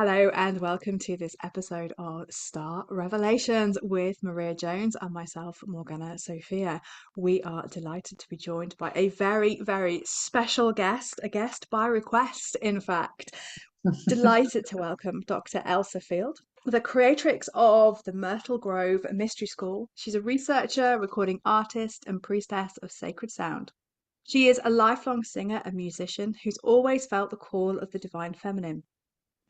Hello and welcome to this episode of Star Revelations with Maria Jones and myself, Morgana Sophia. We are delighted to be joined by a very, very special guest, a guest by request, in fact. Delighted to welcome Dr. Elsa Field, the creatrix of the Myrtle Grove Mystery School. She's a researcher, recording artist, and priestess of sacred sound. She is a lifelong singer and musician who's always felt the call of the divine feminine.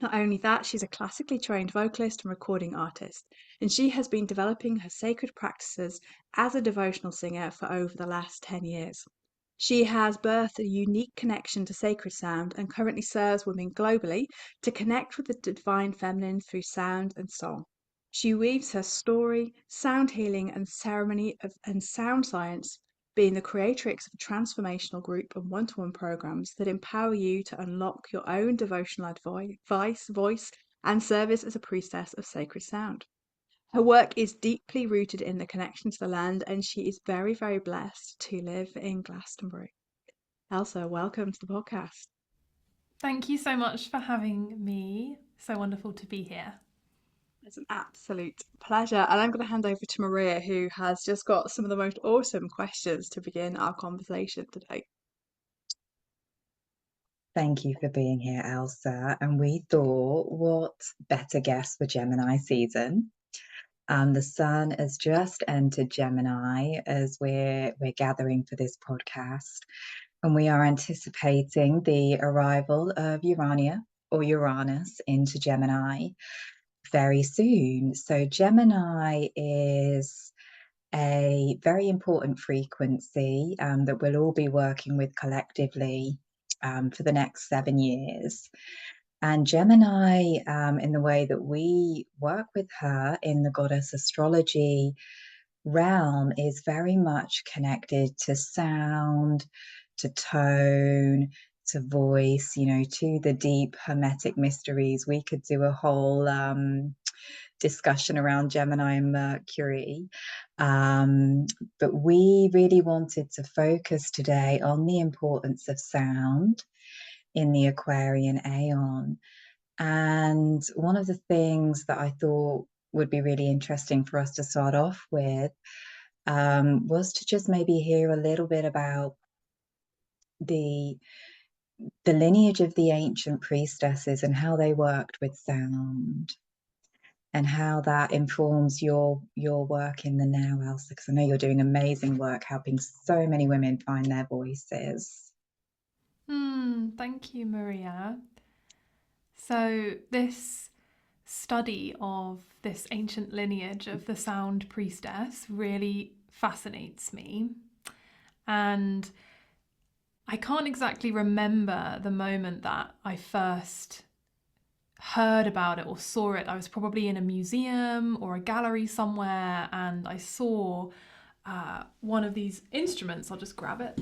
Not only that, she's a classically trained vocalist and recording artist, and she has been developing her sacred practices as a devotional singer for over the last 10 years. She has birthed a unique connection to sacred sound and currently serves women globally to connect with the divine feminine through sound and song. She weaves her story, sound healing, and and sound science, being the creatrix of a transformational group and one-to-one programs that empower you to unlock your own devotional advice, voice, and service as a priestess of sacred sound. Her work is deeply rooted in the connection to the land, and she is very, very blessed to live in Glastonbury. Elsa, welcome to the podcast. Thank you so much for having me. So wonderful to be here. It's an absolute pleasure. And I'm going to hand over to Maria, who has just got some of the most awesome questions to begin our conversation today. Thank you for being here, Elsa. And we thought, what better guest for Gemini season? The sun has just entered Gemini as we're gathering for this podcast, and we are anticipating the arrival of Urania or Uranus into Gemini very soon. So Gemini is a very important frequency that we'll all be working with collectively for the next 7 years. And Gemini, in the way that we work with her in the goddess astrology realm, is very much connected to sound, to tone, to voice, to the deep hermetic mysteries. We could do a whole discussion around Gemini and Mercury. But we really wanted to focus today on the importance of sound in the Aquarian Aeon. And one of the things that I thought would be really interesting for us to start off with was to just maybe hear a little bit about the lineage of the ancient priestesses and how they worked with sound, and how that informs your work in the now, Elsa, because I know you're doing amazing work helping so many women find their voices. Thank you, Maria. So this study of this ancient lineage of the sound priestess really fascinates me. And I can't exactly remember the moment that I first heard about it or saw it. I was probably in a museum or a gallery somewhere, and I saw one of these instruments. I'll just grab it.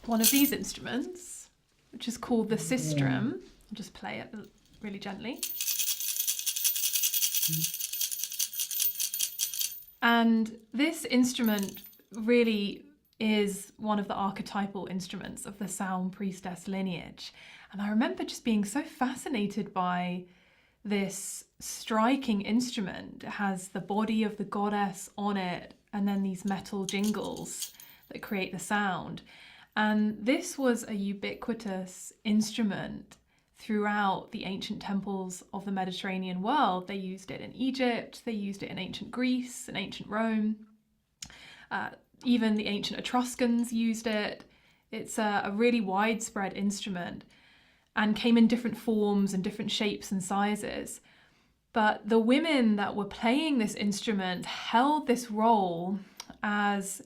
One of these instruments, which is called the sistrum. I'll just play it really gently. And this instrument really is one of the archetypal instruments of the sound priestess lineage. And I remember just being so fascinated by this striking instrument. It has the body of the goddess on it, and then these metal jingles that create the sound. And this was a ubiquitous instrument throughout the ancient temples of the Mediterranean world. They used it in Egypt, they used it in ancient Greece and ancient Rome. Even the ancient Etruscans used it. It's a really widespread instrument and came in different forms and different shapes and sizes. But the women that were playing this instrument held this role as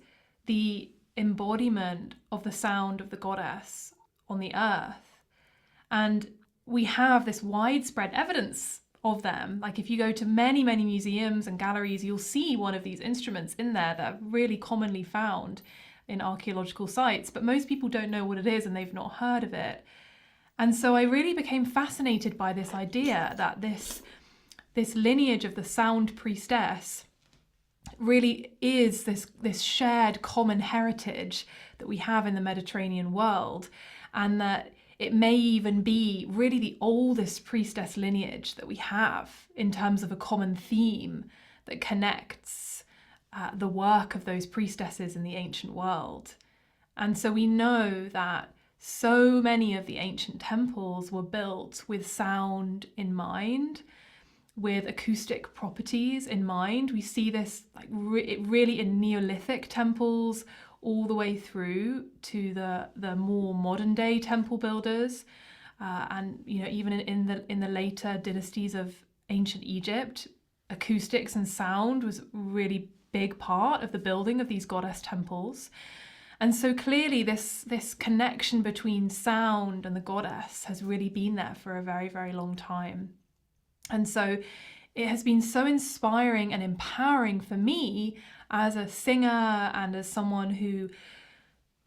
the embodiment of the sound of the goddess on the earth. And we have this widespread evidence of them. Like if you go to many, many museums and galleries, you'll see one of these instruments in there that are really commonly found in archaeological sites, but most people don't know what it is and they've not heard of it. And so I really became fascinated by this idea that this lineage of the sound priestess really is this shared common heritage that we have in the Mediterranean world, and that it may even be really the oldest priestess lineage that we have in terms of a common theme that connects the work of those priestesses in the ancient world. And so we know that so many of the ancient temples were built with sound in mind, with acoustic properties in mind. We see this like really in Neolithic temples all the way through to the more modern day temple builders, and even in the later dynasties of ancient Egypt, acoustics and sound was a really big part of the building of these goddess temples. And so clearly this connection between sound and the goddess has really been there for a very, very long time. And so it has been so inspiring and empowering for me as a singer and as someone who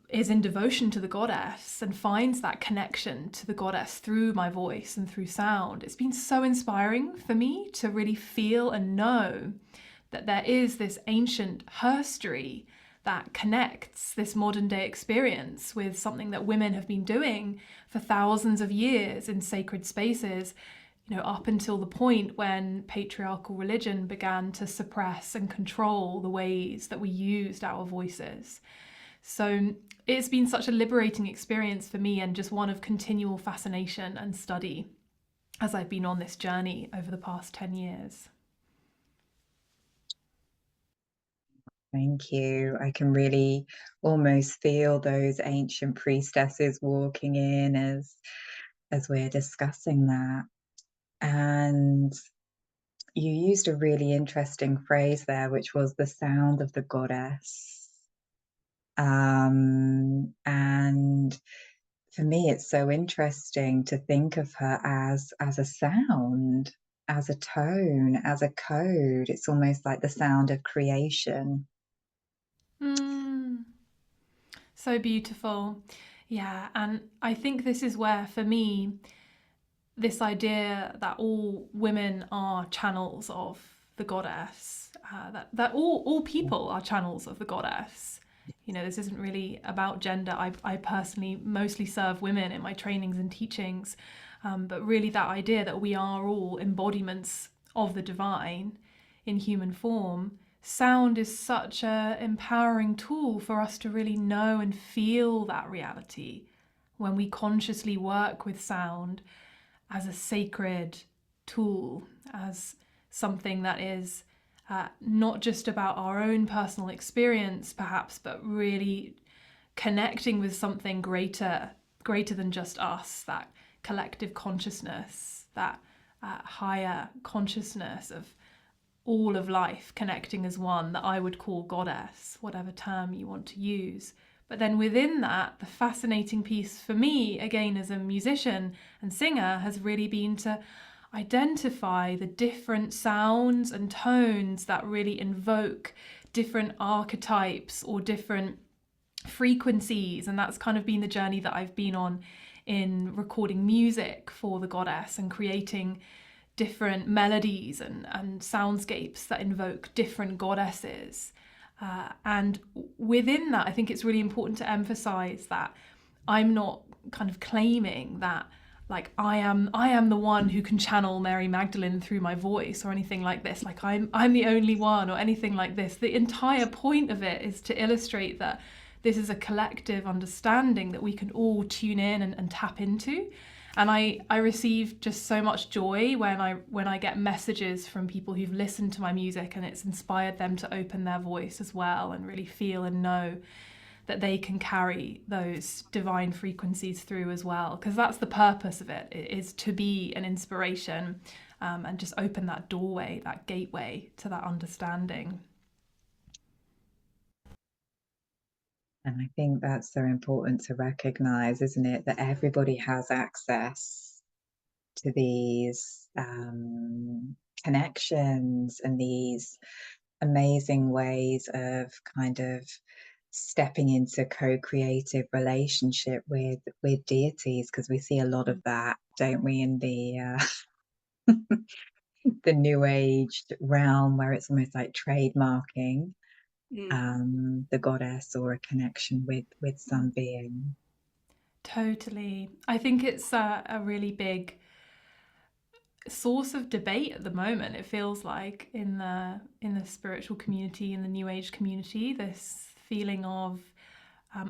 is in devotion to the goddess and finds that connection to the goddess through my voice and through sound. It's been so inspiring for me to really feel and know that there is this ancient herstory that connects this modern day experience with something that women have been doing for thousands of years in sacred spaces, up until the point when patriarchal religion began to suppress and control the ways that we used our voices. So it's been such a liberating experience for me, and just one of continual fascination and study as I've been on this journey over the past 10 years. Thank you. I can really almost feel those ancient priestesses walking in as we're discussing that. And you used a really interesting phrase there, which was the sound of the goddess. And for me, it's so interesting to think of her as a sound, as a tone, as a code. It's almost like the sound of creation. So beautiful. Yeah, and I think this is where, for me, this idea that all women are channels of the goddess, that all people are channels of the goddess. This isn't really about gender. I personally mostly serve women in my trainings and teachings, but really that idea that we are all embodiments of the divine in human form. Sound is such an empowering tool for us to really know and feel that reality when we consciously work with sound as a sacred tool, as something that is not just about our own personal experience, perhaps, but really connecting with something greater than just us, that collective consciousness, that higher consciousness of all of life connecting as one, that I would call goddess, whatever term you want to use. But then within that, the fascinating piece for me, again as a musician and singer, has really been to identify the different sounds and tones that really invoke different archetypes or different frequencies. And that's kind of been the journey that I've been on in recording music for the goddess and creating different melodies and soundscapes that invoke different goddesses. And within that, I think it's really important to emphasize that I'm not kind of claiming that like I am the one who can channel Mary Magdalene through my voice or anything like this, like I'm the only one or anything like this. The entire point of it is to illustrate that this is a collective understanding that we can all tune in and tap into. And I receive just so much joy when I get messages from people who've listened to my music and it's inspired them to open their voice as well and really feel and know that they can carry those divine frequencies through as well. Because that's the purpose of it, is to be an inspiration, and just open that doorway, that gateway to that understanding. And I think that's so important to recognize, isn't it? That everybody has access to these connections and these amazing ways of kind of stepping into co-creative relationship with deities, because we see a lot of that, don't we, in the the new age realm, where it's almost like trademarking the goddess or a connection with some being. Totally. I think it's a really big source of debate at the moment. It feels like in the spiritual community, in the New Age community, this feeling of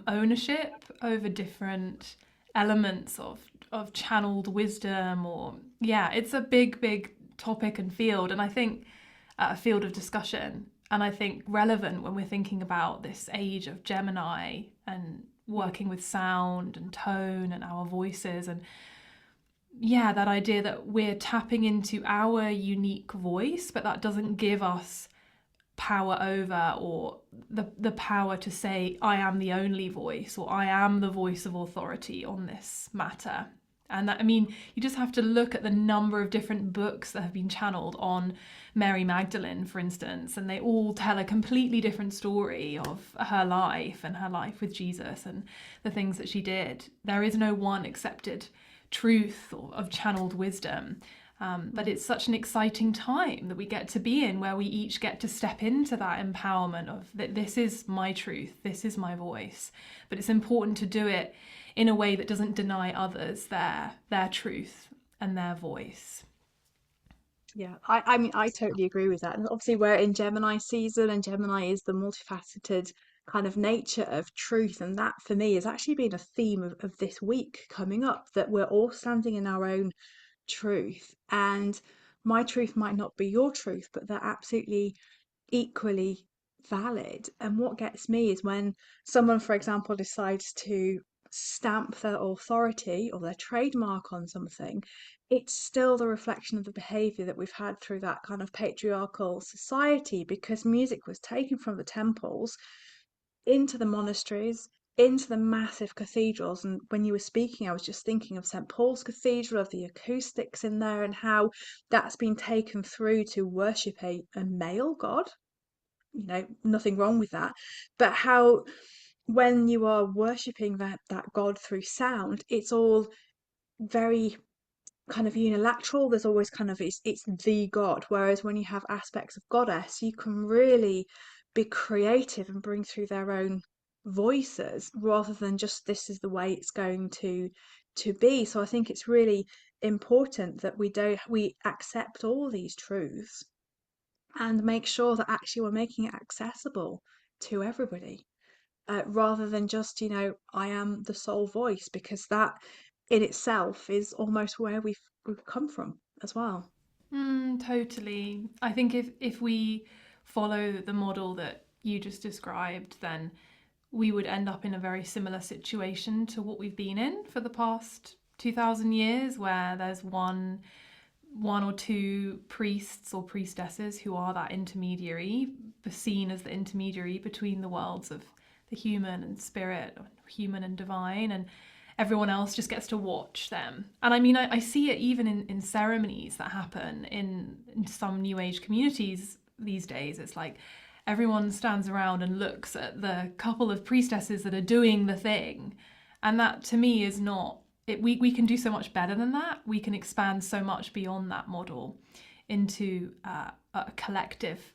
ownership over different elements of channeled wisdom, or yeah, it's a big topic and field, and I think a field of discussion. And I think relevant when we're thinking about this age of Gemini and working with sound and tone and our voices, and yeah, that idea that we're tapping into our unique voice, but that doesn't give us power over, or the power to say I am the only voice, or I am the voice of authority on this matter. And that, I mean, you just have to look at the number of different books that have been channeled on Mary Magdalene, for instance, and they all tell a completely different story of her life and her life with Jesus and the things that she did. There is no one accepted truth or of channeled wisdom. But it's such an exciting time that we get to be in, where we each get to step into that empowerment of that this is my truth, this is my voice. But it's important to do it in a way that doesn't deny others their truth and their voice. Yeah, I mean, I totally agree with that. And obviously, we're in Gemini season, and Gemini is the multifaceted kind of nature of truth. And that, for me, has actually been a theme of this week coming up, that we're all standing in our own truth. And my truth might not be your truth, but they're absolutely equally valid. And what gets me is when someone, for example, decides to stamp their authority or their trademark on something, it's still the reflection of the behavior that we've had through that kind of patriarchal society, because music was taken from the temples into the monasteries, into the massive cathedrals. And when you were speaking, I was just thinking of St. Paul's Cathedral, of the acoustics in there, and how that's been taken through to worship a male god. You know, nothing wrong with that. But how, when you are worshipping that god through sound, it's all very kind of unilateral. There's always kind of, it's the god. Whereas when you have aspects of goddess, you can really be creative and bring through their own voices, rather than just this is the way it's going to be. So I think it's really important that we accept all these truths and make sure that actually we're making it accessible to everybody, rather than just, I am the sole voice, because that in itself is almost where we've come from as well. Totally. I think if we follow the model that you just described, then we would end up in a very similar situation to what we've been in for the past 2000 years, where there's one or two priests or priestesses who are that intermediary, seen as the intermediary between the worlds of the human and spirit, or human and divine, and everyone else just gets to watch them. And I mean, I see it even in ceremonies that happen in some New Age communities these days. It's like everyone stands around and looks at the couple of priestesses that are doing the thing. And that, to me, is not it. We can do so much better than that. We can expand so much beyond that model into a collective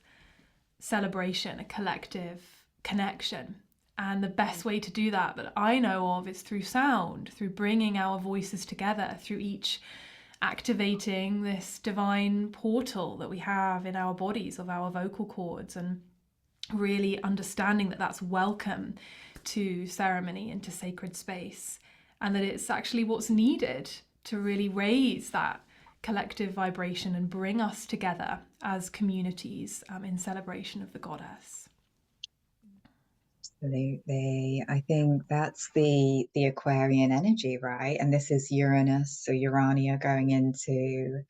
celebration, a collective connection. And the best way to do that I know of is through sound, through bringing our voices together, through each activating this divine portal that we have in our bodies of our vocal cords, and really understanding that that's welcome to ceremony and to sacred space, and that it's actually what's needed to really raise that collective vibration and bring us together as communities in celebration of the goddess. Absolutely. I think that's the Aquarian energy, right? And this is Uranus or Urania going into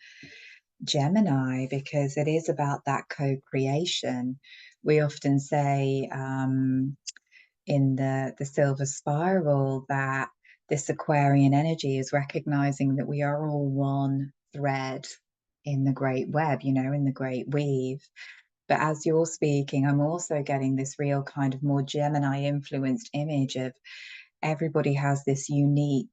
Gemini, because it is about that co-creation. We often say in the silver spiral that this Aquarian energy is recognizing that we are all one thread in the great web, in the great weave. But as you're speaking, I'm also getting this real kind of more Gemini influenced image of everybody has this unique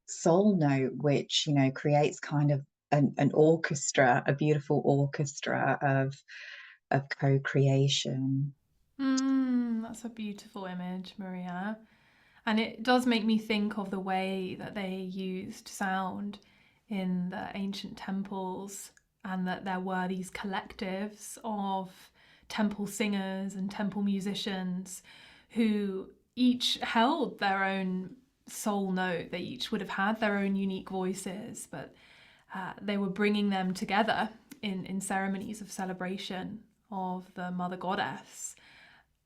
soul note, which, creates kind of an orchestra, a beautiful orchestra of co-creation. That's a beautiful image, Maria. And it does make me think of the way that they used sound in the ancient temples, and that there were these collectives of temple singers and temple musicians who each held their own soul note. They each would have had their own unique voices, but they were bringing them together in ceremonies of celebration of the mother goddess.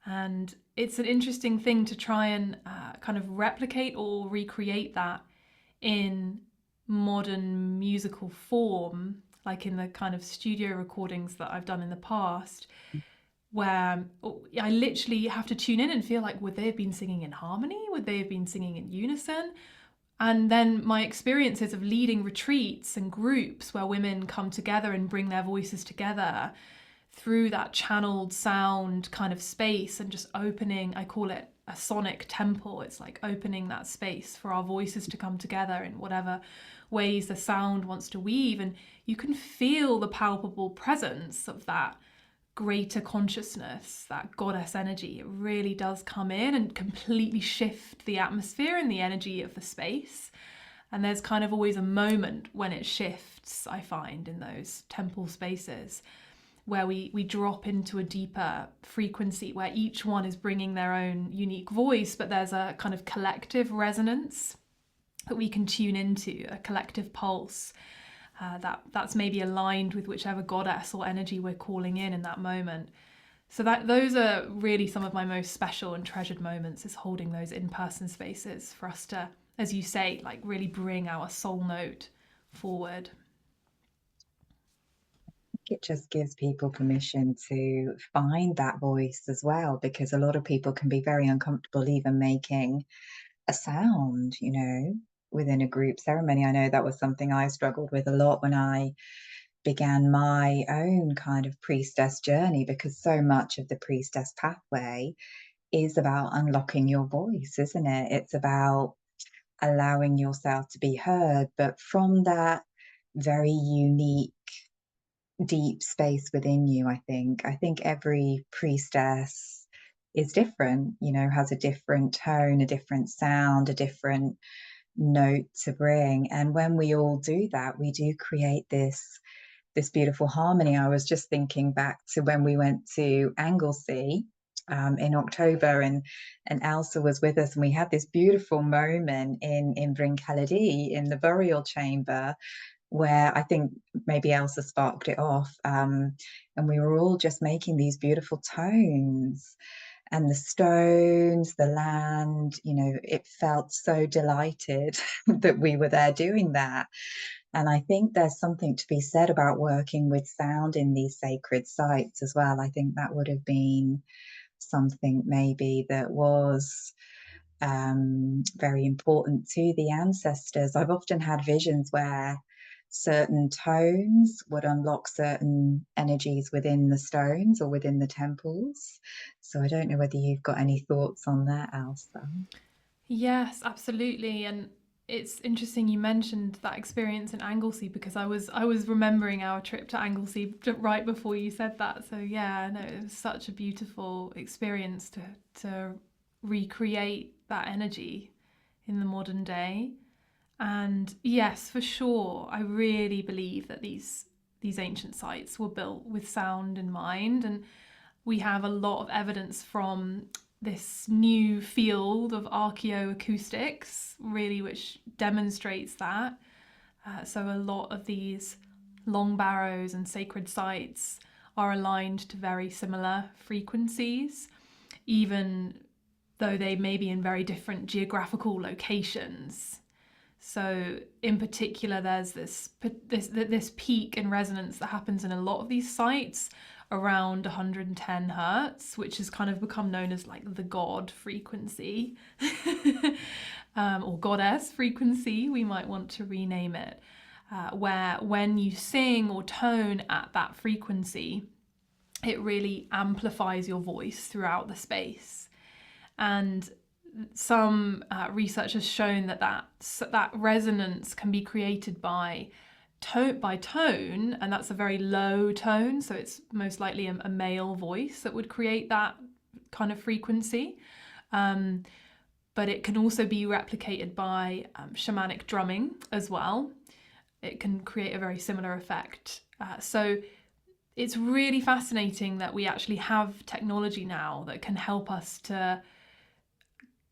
And it's an interesting thing to try and kind of replicate or recreate that in modern musical form, like in the kind of studio recordings that I've done in the past, where I literally have to tune in and feel like, would they have been singing in harmony? Would they have been singing in unison? And then my experiences of leading retreats and groups where women come together and bring their voices together through that channeled sound kind of space, and just opening, I call it a sonic temple. It's like opening that space for our voices to come together in whatever ways the sound wants to weave. And you can feel the palpable presence of that greater consciousness, that goddess energy. It really does come in and completely shift the atmosphere and the energy of the space. And there's kind of always a moment when it shifts, I find, in those temple spaces, where we drop into a deeper frequency, where each one is bringing their own unique voice, but there's a kind of collective resonance that we can tune into, a collective pulse that's maybe aligned with whichever goddess or energy we're calling in that moment. So those are really some of my most special and treasured moments, is holding those in-person spaces for us to, as you say, like really bring our soul note forward. It just gives people permission to find that voice as well, because a lot of people can be very uncomfortable even making a sound, within a group ceremony. I know that was something I struggled with a lot when I began my own kind of priestess journey, because so much of the priestess pathway is about unlocking your voice, isn't it? It's about allowing yourself to be heard, but from that very unique, deep space within you. I think every priestess is different, has a different tone, a different sound, a different note to bring. And when we all do that, we do create this beautiful harmony. I was just thinking back to when we went to Anglesey in October, and Elsa was with us, and we had this beautiful moment in Bryn Celyn in the burial chamber, where I think maybe Elsa sparked it off, and we were all just making these beautiful tones, and the stones, the land, it felt so delighted that we were there doing that. And I think there's something to be said about working with sound in these sacred sites as well. I think that would have been something maybe that was very important to the ancestors. I've often had visions where certain tones would unlock certain energies within the stones or within the temples. So I don't know whether you've got any thoughts on that, Elsa. Yes, absolutely. And it's interesting you mentioned that experience in Anglesey, because I was remembering our trip to Anglesey right before you said that. So yeah, no, it was such a beautiful experience to recreate that energy in the modern day. And yes, for sure, I really believe that these ancient sites were built with sound in mind, and we have a lot of evidence from this new field of archaeoacoustics, really, which demonstrates that. So a lot of these long barrows and sacred sites are aligned to very similar frequencies, even though they may be in very different geographical locations. So in particular, there's this peak in resonance that happens in a lot of these sites around 110 hertz, which has kind of become known as like the God frequency, or goddess frequency, we might want to rename it, where when you sing or tone at that frequency, it really amplifies your voice throughout the space. And some research has shown that resonance can be created by tone, and that's a very low tone, so it's most likely a male voice that would create that kind of frequency. but it can also be replicated by shamanic drumming as well. It can create a very similar effect. So it's really fascinating that we actually have technology now that can help us to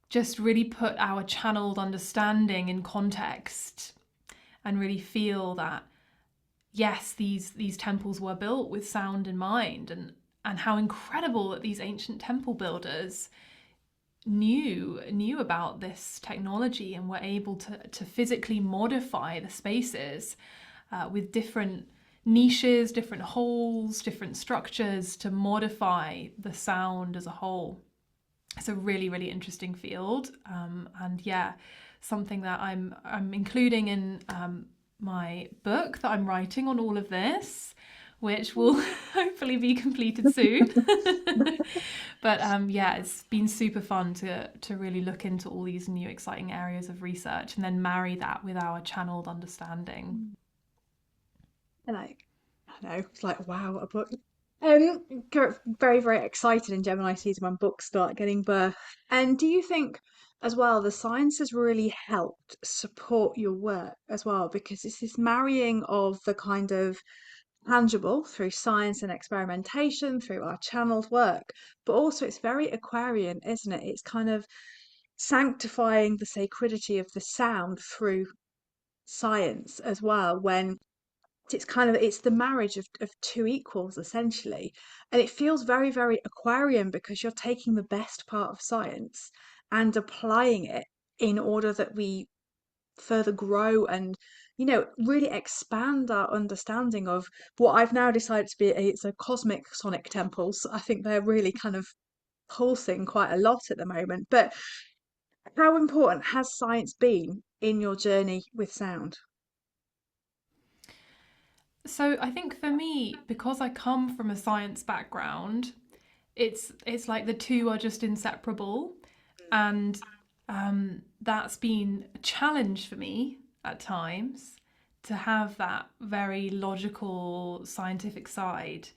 just really put our channeled understanding in context and really feel that, yes, these temples were built with sound in mind, and how incredible that these ancient temple builders knew about this technology and were able to physically modify the spaces with different niches, different holes, different structures to modify the sound as a whole. It's a really, really interesting field, and yeah, something that I'm including in my book that I'm writing on all of this, which will hopefully be completed soon. But yeah, it's been super fun to really look into all these new exciting areas of research and then marry that with our channeled understanding. Like, I know, it's like, wow, a book. Very, very excited in Gemini season when books start getting birth. And do you think as well the science has really helped support your work as well? Because it's this marrying of the kind of tangible through science and experimentation, through our channeled work, but also it's very Aquarian, isn't it? It's kind of sanctifying the sacredity of the sound through science as well, when it's kind of it's the marriage of two equals essentially, and it feels very, very Aquarian because you're taking the best part of science and applying it in order that we further grow and really expand our understanding of what I've now decided to be it's a cosmic sonic temples. I think they're really kind of pulsing quite a lot at the moment. But how important has science been in your journey with sound? So I think for me, because I come from a science background, it's like the two are just inseparable, and that's been a challenge for me at times to have that very logical scientific side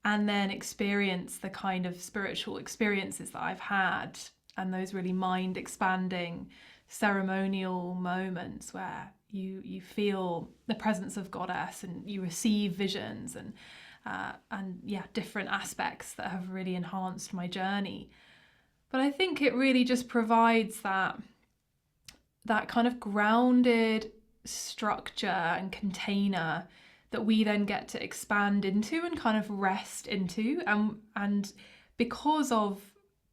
and then experience the kind of spiritual experiences that I've had and those really mind expanding ceremonial moments where you feel the presence of goddess and you receive visions and yeah, different aspects that have really enhanced my journey. But I think it really just provides that kind of grounded structure and container that we then get to expand into and kind of rest into, and because of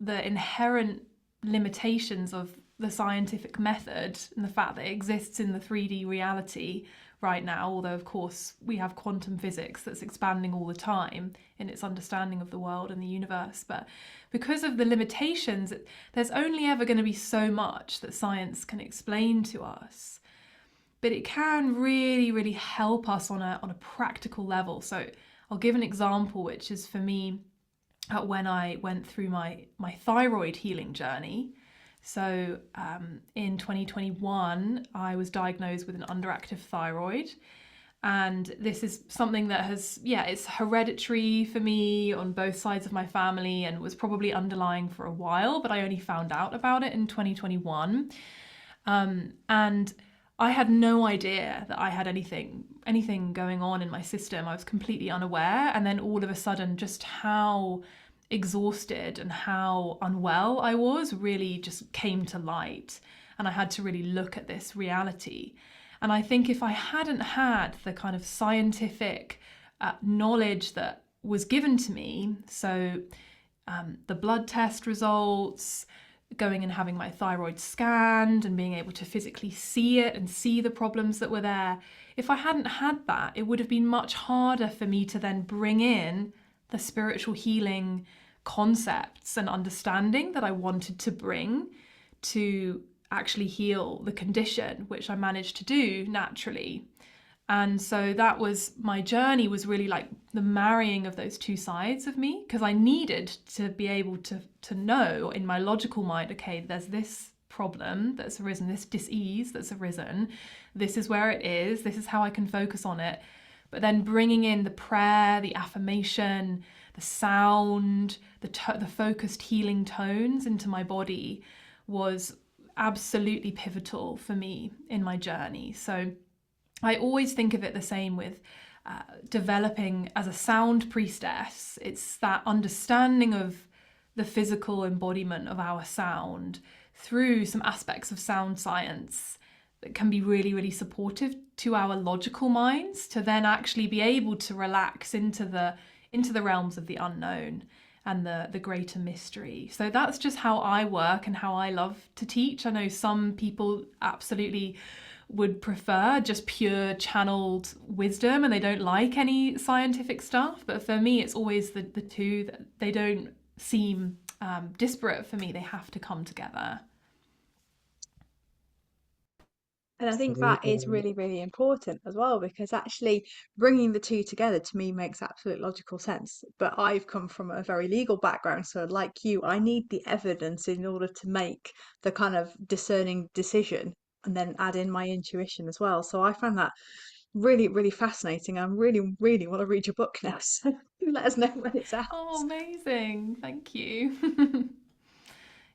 the inherent limitations of the scientific method and the fact that it exists in the 3D reality right now, although of course we have quantum physics that's expanding all the time in its understanding of the world and the universe, but because of the limitations, there's only ever going to be so much that science can explain to us. But it can really, really help us on a practical level. So I'll give an example, which is for me when I went through my thyroid healing journey. So in 2021, I was diagnosed with an underactive thyroid. And this is something that it's hereditary for me on both sides of my family and was probably underlying for a while, but I only found out about it in 2021. And I had no idea that I had anything going on in my system. I was completely unaware. And then all of a sudden, just how exhausted and how unwell I was really just came to light. And I had to really look at this reality. And I think if I hadn't had the kind of scientific knowledge that was given to me, so the blood test results, going and having my thyroid scanned and being able to physically see it and see the problems that were there, if I hadn't had that, it would have been much harder for me to then bring in the spiritual healing concepts and understanding that I wanted to bring to actually heal the condition, which I managed to do naturally. And so that was my journey, was really like the marrying of those two sides of me, because I needed to be able to know in my logical mind, okay, there's this problem that's arisen, this dis-ease that's arisen, this is where it is, this is how I can focus on it. But then bringing in the prayer, the affirmation, the sound, the focused healing tones into my body was absolutely pivotal for me in my journey. So I always think of it the same with developing as a sound priestess. It's that understanding of the physical embodiment of our sound through some aspects of sound science that can be really, really supportive to our logical minds to then actually be able to relax into the realms of the unknown and the greater mystery. So that's just how I work and how I love to teach. I know some people absolutely would prefer just pure channeled wisdom and they don't like any scientific stuff, but for me it's always the two, that they don't seem disparate. For me, they have to come together. And I think that is Absolutely. really, really important as well, because actually bringing the two together to me makes absolute logical sense. But I've come from a very legal background, so like you, I need the evidence in order to make the kind of discerning decision and then add in my intuition as well. So I find that really, really fascinating. I really, really want to read your book now. So let us know when it's out. Oh, amazing. Thank you.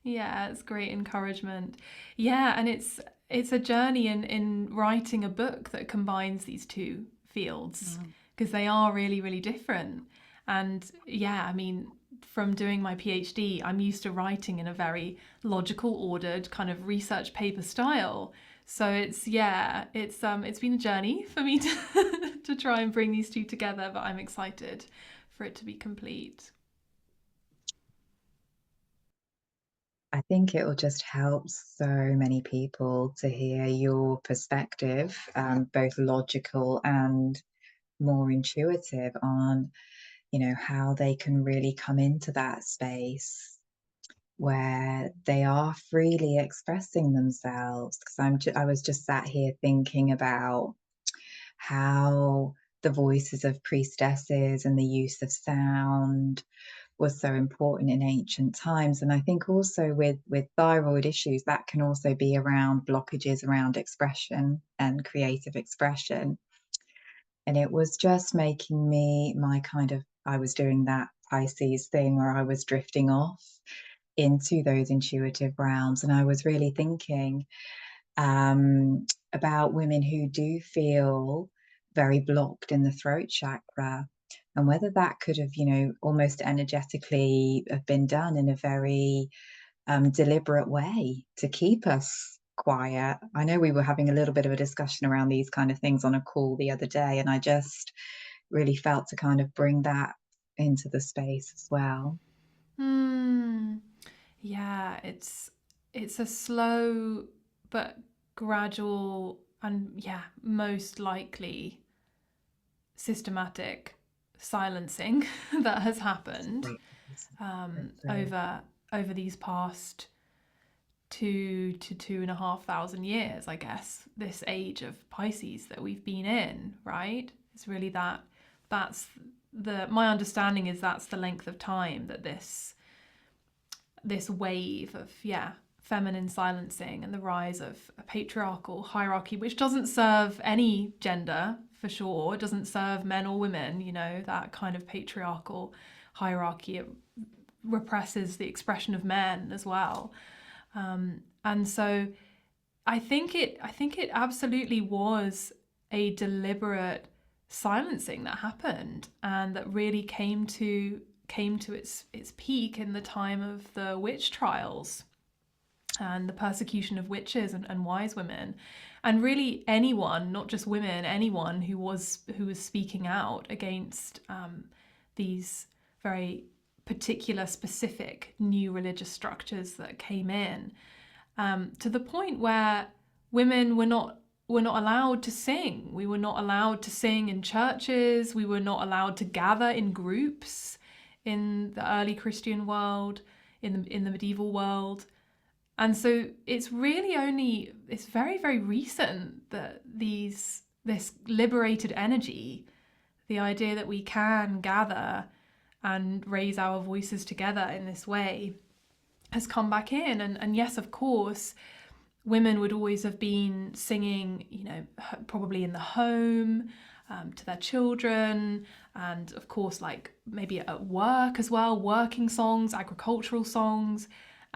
Yeah, it's great encouragement. Yeah, and it's a journey in writing a book that combines these two fields because they are really, really different. And yeah, I mean, from doing my PhD, I'm used to writing in a very logical, ordered kind of research paper style. So it's been a journey for me to to try and bring these two together, but I'm excited for it to be complete. I think it will just help so many people to hear your perspective, both logical and more intuitive on, how they can really come into that space where they are freely expressing themselves. Because I was just sat here thinking about how the voices of priestesses and the use of sound was so important in ancient times. And I think also with thyroid issues, that can also be around blockages around expression and creative expression. And it was just making me I was doing that Pisces thing where I was drifting off into those intuitive realms. And I was really thinking about women who do feel very blocked in the throat chakra, and whether that could have, almost energetically have been done in a very deliberate way to keep us quiet. I know we were having a little bit of a discussion around these kind of things on a call the other day, and I just really felt to kind of bring that into the space as well. Hmm. Yeah, it's a slow but gradual and yeah, most likely systematic silencing that has happened over these past 2 to 2,500 years, I guess, this age of Pisces that we've been in, right? It's really that's my understanding is that's the length of time that this wave of feminine silencing and the rise of a patriarchal hierarchy, which doesn't serve any gender for sure. It doesn't serve men or women, that kind of patriarchal hierarchy. It represses the expression of men as well. And so I think it absolutely was a deliberate silencing that happened and that really came to its peak in the time of the witch trials and the persecution of witches and wise women, and really anyone, not just women, anyone who was speaking out against these very particular, specific new religious structures that came in, to the point where women were not allowed to sing. We were not allowed to sing in churches. We were not allowed to gather in groups in the early Christian world, in the medieval world. And so it's very, very recent that this liberated energy, the idea that we can gather and raise our voices together in this way, has come back in. And yes, of course, women would always have been singing, probably in the home, to their children, and of course, like maybe at work as well, working songs, agricultural songs.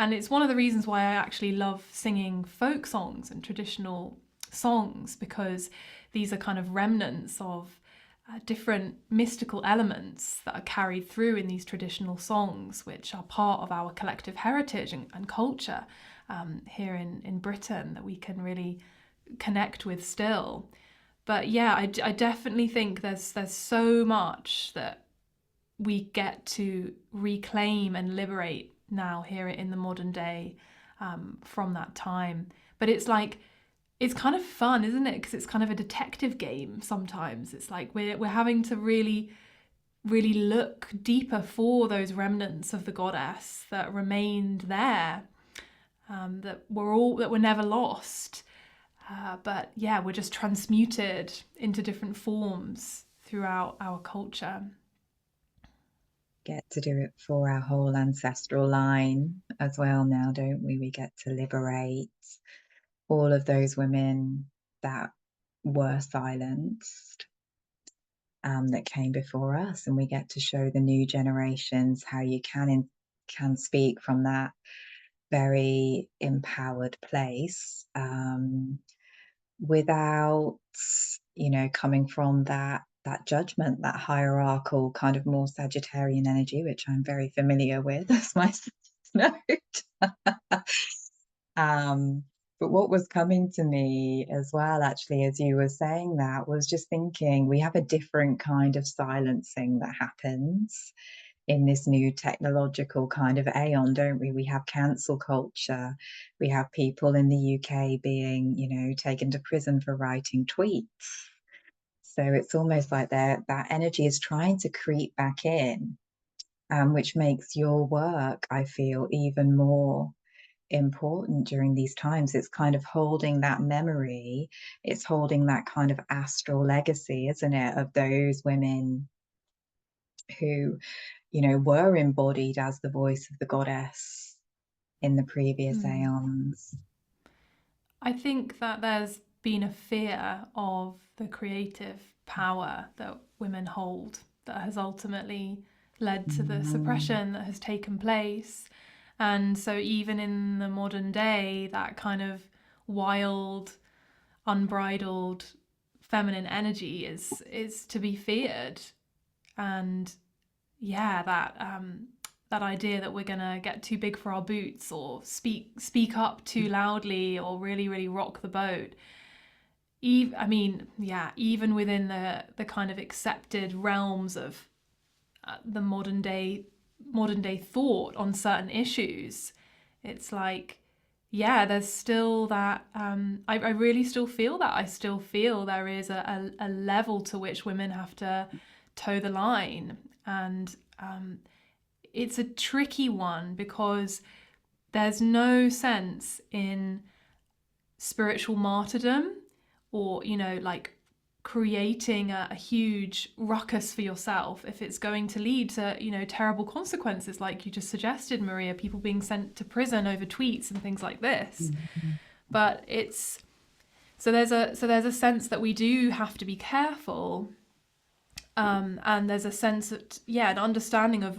And it's one of the reasons why I actually love singing folk songs and traditional songs, because these are kind of remnants of different mystical elements that are carried through in these traditional songs, which are part of our collective heritage and culture here in Britain, that we can really connect with still. But yeah, I definitely think there's so much that we get to reclaim and liberate now here in the modern day from that time. But it's like, it's kind of fun, isn't it? Because it's kind of a detective game sometimes. It's like we're having to really look deeper for those remnants of the goddess that remained there, that were never lost. But yeah, we're just transmuted into different forms throughout our culture. Get to do it for our whole ancestral line as well now, don't we? We get to liberate all of those women that were silenced, that came before us, and we get to show the new generations how you can speak from that very empowered place, without, coming from that judgment, that hierarchical kind of more Sagittarian energy, which I'm very familiar with as my note. But what was coming to me as well, actually, as you were saying that, was just thinking we have a different kind of silencing that happens in this new technological kind of aeon, don't we? We have cancel culture. We have people in the UK being, taken to prison for writing tweets. So it's almost like that energy is trying to creep back in, which makes your work, I feel, even more important during these times. It's kind of holding that memory. It's holding that kind of astral legacy, isn't it, of those women who, were embodied as the voice of the goddess in the previous aeons. I think that there's been a fear of the creative power that women hold that has ultimately led to the suppression that has taken place. And so even in the modern day, that kind of wild, unbridled feminine energy is to be feared. And yeah, that idea that we're gonna get too big for our boots, or speak up too loudly, or really rock the boat. Even within the kind of accepted realms of the modern day thought on certain issues, it's like, yeah, there's still that. I really still feel that. I still feel there is a level to which women have to toe the line, and it's a tricky one, because there's no sense in spiritual martyrdom, or like creating a huge ruckus for yourself if it's going to lead to terrible consequences, like you just suggested, Maria, people being sent to prison over tweets and things like this. But it's so there's a sense that we do have to be careful, and there's a sense that an understanding of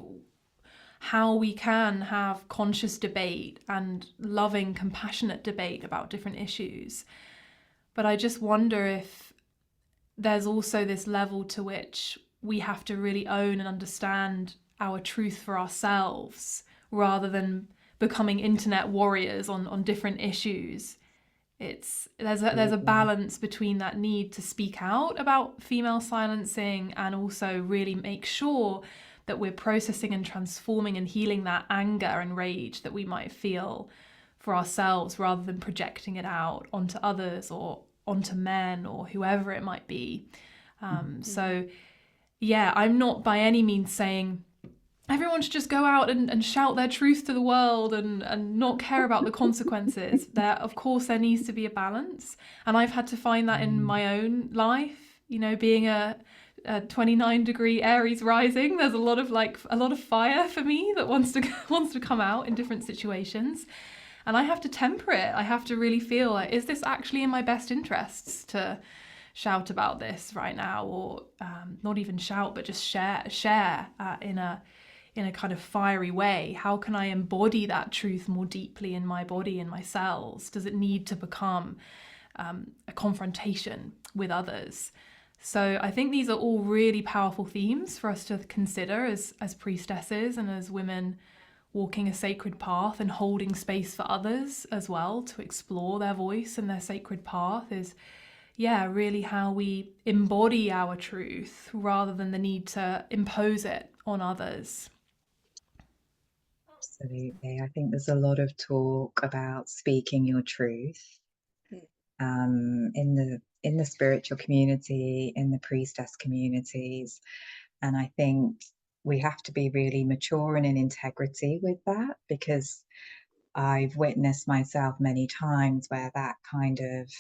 how we can have conscious debate and loving, compassionate debate about different issues. But I just wonder if there's also this level to which we have to really own and understand our truth for ourselves, rather than becoming internet warriors on different issues. There's a balance between that need to speak out about female silencing, and also really make sure that we're processing and transforming and healing that anger and rage that we might feel for ourselves, rather than projecting it out onto others or onto men or whoever it might be. So yeah, I'm not by any means saying everyone should just go out and shout their truth to the world and not care about the consequences. Of course, there needs to be a balance. And I've had to find that in my own life, being a 29-degree Aries rising. There's a lot of fire for me that wants to come out in different situations. And I have to temper it. I have to really feel like, is this actually in my best interests to shout about this right now? Or not even shout, but just share in a kind of fiery way? How can I embody that truth more deeply in my body and my cells? Does it need to become a confrontation with others? So I think these are all really powerful themes for us to consider as priestesses and as women walking a sacred path and holding space for others as well to explore their voice and their sacred path is, really how we embody our truth rather than the need to impose it on others. Absolutely. I think there's a lot of talk about speaking your truth in the spiritual community, in the priestess communities. And I think we have to be really mature and in integrity with that, because I've witnessed myself many times where that kind of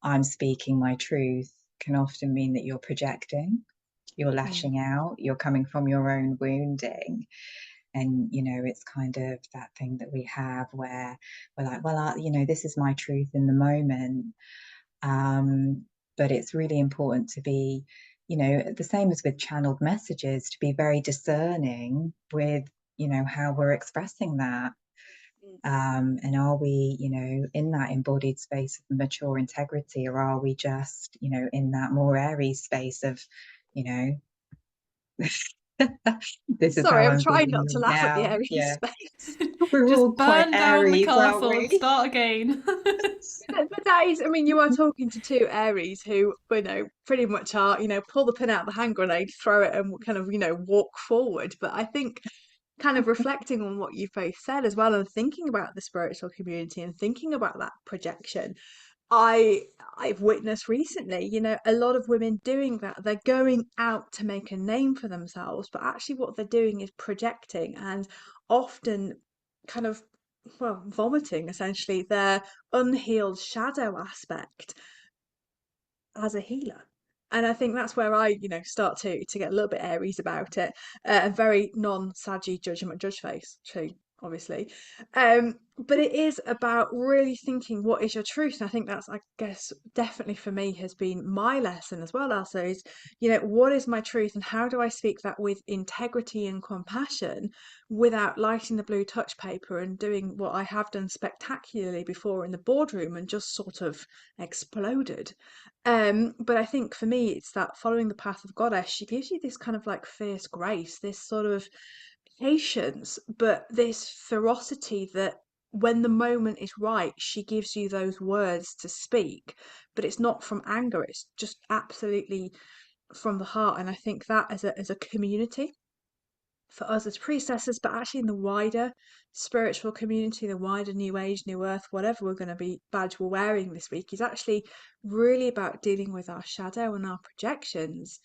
I'm speaking my truth can often mean that you're projecting, you're lashing out, you're coming from your own wounding. And, it's kind of that thing that we have where we're like, well, this is my truth in the moment. But it's really important to be, the same as with channeled messages, to be very discerning with, how we're expressing that. And are we, in that embodied space of mature integrity, or are we just, in that more airy space of, this is Sorry, how I'm I'm trying feeling not to right laugh at the now. Aries Yeah, space. we're Just all quite burn down the Aries, aren't castle and we? start again. But that is, I mean, you are talking to two Aries who, pretty much are, pull the pin out of the hand grenade, throw it, and kind of, walk forward. But I think kind of reflecting on what you've both said as well, and thinking about the spiritual community and thinking about that projection, I've witnessed recently, a lot of women doing that. They're going out to make a name for themselves, but actually what they're doing is projecting, and often kind of, well, vomiting essentially their unhealed shadow aspect as a healer. And I think that's where I, start to get a little bit Aries about it. A very non-saggy judge face, too, obviously. But it is about really thinking what is your truth. And I think that's, I guess, definitely for me has been my lesson as well, Elsa, is, what is my truth and how do I speak that with integrity and compassion without lighting the blue touch paper and doing what I have done spectacularly before in the boardroom and just sort of exploded. But I think for me, it's that following the path of Goddess. She gives you this kind of like fierce grace, this sort of patience, but this ferocity that when the moment is right, she gives you those words to speak. But it's not from anger, it's just absolutely from the heart. And I think that as a community, for us as priestesses, but actually in the wider spiritual community, the wider New Age, New Earth, whatever we're going to be badge we're wearing this week, is actually really about dealing with our shadow and our projections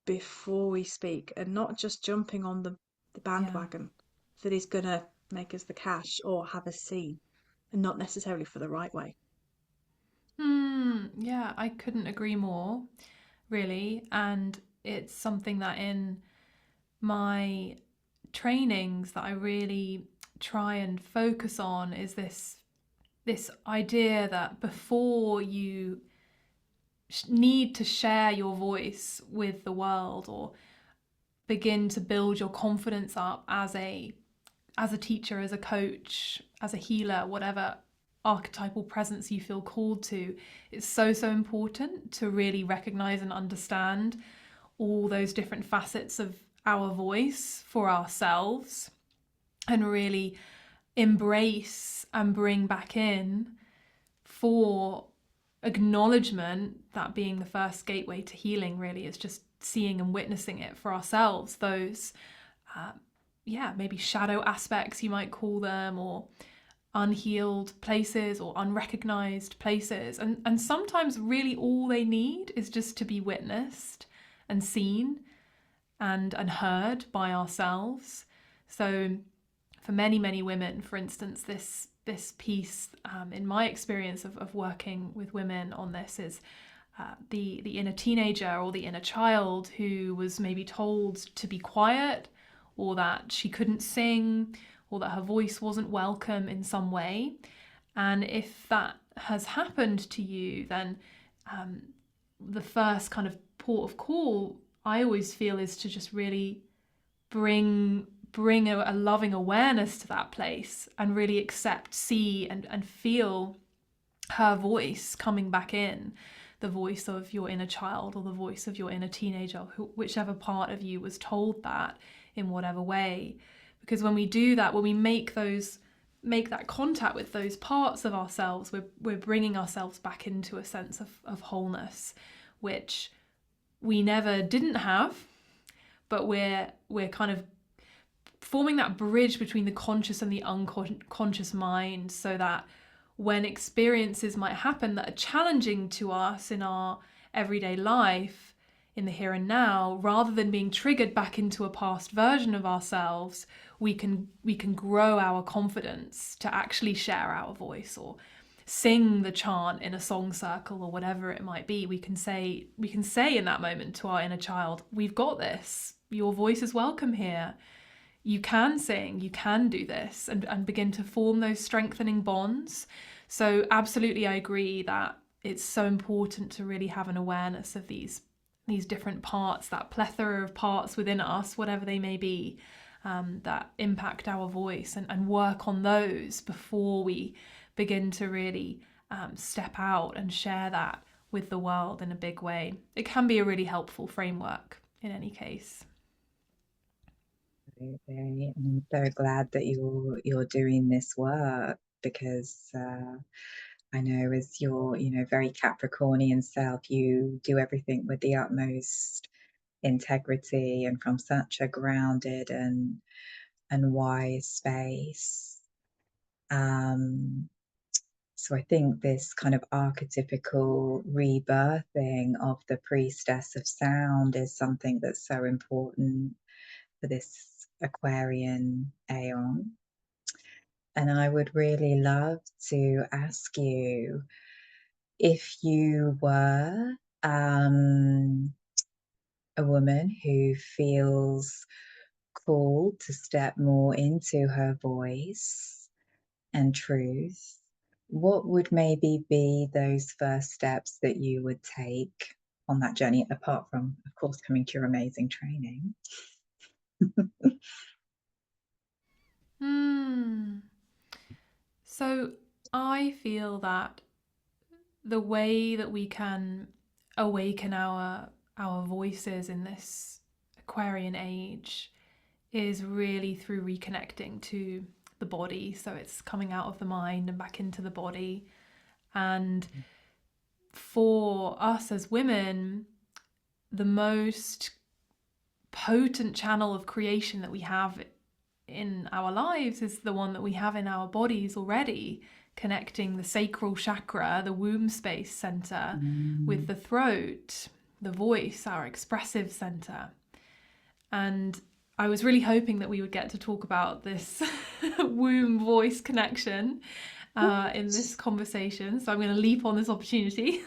before we speak, and not just jumping on the bandwagon that is going to make us the cash or have us seen, and not necessarily for the right way. Yeah, I couldn't agree more, really. And it's something that in my trainings that I really try and focus on is this idea that before you need to share your voice with the world or begin to build your confidence up as a teacher, as a coach, as a healer, whatever archetypal presence you feel called to, it's so important to really recognize and understand all those different facets of our voice for ourselves and really embrace and bring back in for acknowledgement, that being the first gateway to healing. Really is just seeing and witnessing it for ourselves, those maybe shadow aspects you might call them, or unhealed places or unrecognized places, and sometimes really all they need is just to be witnessed and seen and heard by ourselves. So for many women, for instance, this piece, in my experience of working with women on this, is the inner teenager or the inner child who was maybe told to be quiet, or that she couldn't sing, or that her voice wasn't welcome in some way. And if that has happened to you, then the first kind of port of call I always feel is to just really bring bring a loving awareness to that place and really accept, see, and feel her voice coming back in, the voice of your inner child or the voice of your inner teenager, whichever part of you was told that in whatever way. Because when we do that, when we make that contact with those parts of ourselves, we're bringing ourselves back into a sense of wholeness, which we never didn't have, but we're kind of forming that bridge between the conscious and the unconscious mind, so that when experiences might happen that are challenging to us in our everyday life, in the here and now, rather than being triggered back into a past version of ourselves, we can grow our confidence to actually share our voice or sing the chant in a song circle or whatever it might be. We can say in that moment to our inner child, we've got this. Your voice is welcome here. You can sing, you can do this, and begin to form those strengthening bonds. So absolutely, I agree that it's so important to really have an awareness of these different parts, that plethora of parts within us, whatever they may be, that impact our voice, and work on those before we begin to really step out and share that with the world in a big way. It can be a really helpful framework in any case. And I'm so glad that you're doing this work, because I know as your very Capricornian self, you do everything with the utmost integrity and from such a grounded and wise space. So I think this kind of archetypical rebirthing of the Priestess of Sound is something that's so important for this Aquarian Aeon. And I would really love to ask you, if you were a woman who feels called to step more into her voice and truth, what would maybe be those first steps that you would take on that journey, apart from, of course, coming to your amazing training? So I feel that the way that we can awaken our voices in this Aquarian age is really through reconnecting to the body. So it's coming out of the mind and back into the body. And for us as women, the most potent channel of creation that we have in our lives is the one that we have in our bodies already, connecting the sacral chakra, the womb space center, with the throat, the voice, our expressive center. And I was really hoping that we would get to talk about this womb voice connection in this conversation. So I'm going to leap on this opportunity.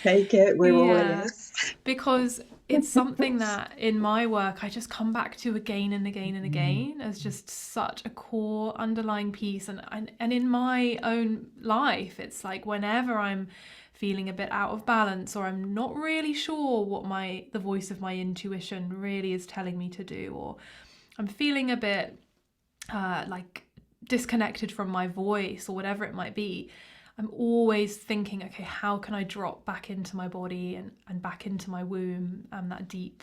Take it, we're all ears. Because it's something that in my work I just come back to again and again and again as just such a core underlying piece. And in my own life, it's like whenever I'm feeling a bit out of balance, or I'm not really sure what the voice of my intuition really is telling me to do, or I'm feeling a bit like disconnected from my voice or whatever it might be, I'm always thinking, okay, how can I drop back into my body and back into my womb, that deep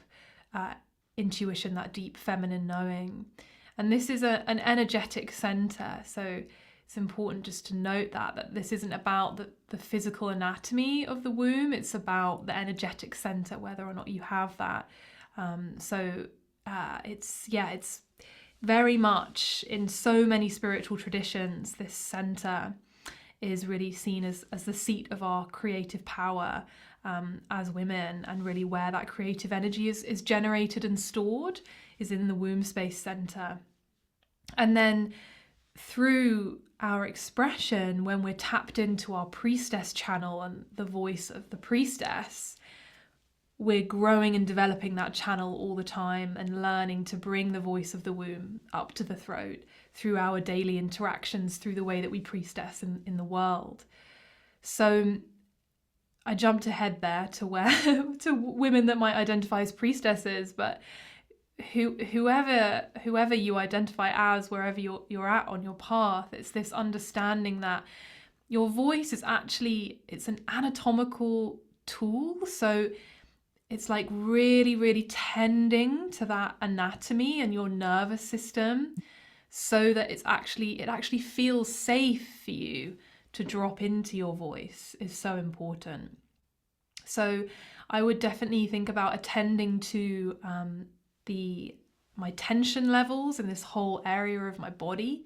intuition, that deep feminine knowing. And this is an energetic center. So it's important just to note that this isn't about the physical anatomy of the womb. It's about the energetic center, whether or not you have that. It's very much in so many spiritual traditions, this center is really seen as the seat of our creative power as women, and really where that creative energy is generated and stored is in the womb space center. And then through our expression, when we're tapped into our priestess channel and the voice of the priestess, we're growing and developing that channel all the time and learning to bring the voice of the womb up to the throat through our daily interactions, through the way that we priestess in the world. So I jumped ahead there to where to women that might identify as priestesses, but whoever you identify as, wherever you're at on your path, it's this understanding that your voice is actually, it's an anatomical tool. So it's like really, really tending to that anatomy and your nervous system, so that it actually feels safe for you to drop into your voice is so important. So I would definitely think about attending to my tension levels in this whole area of my body,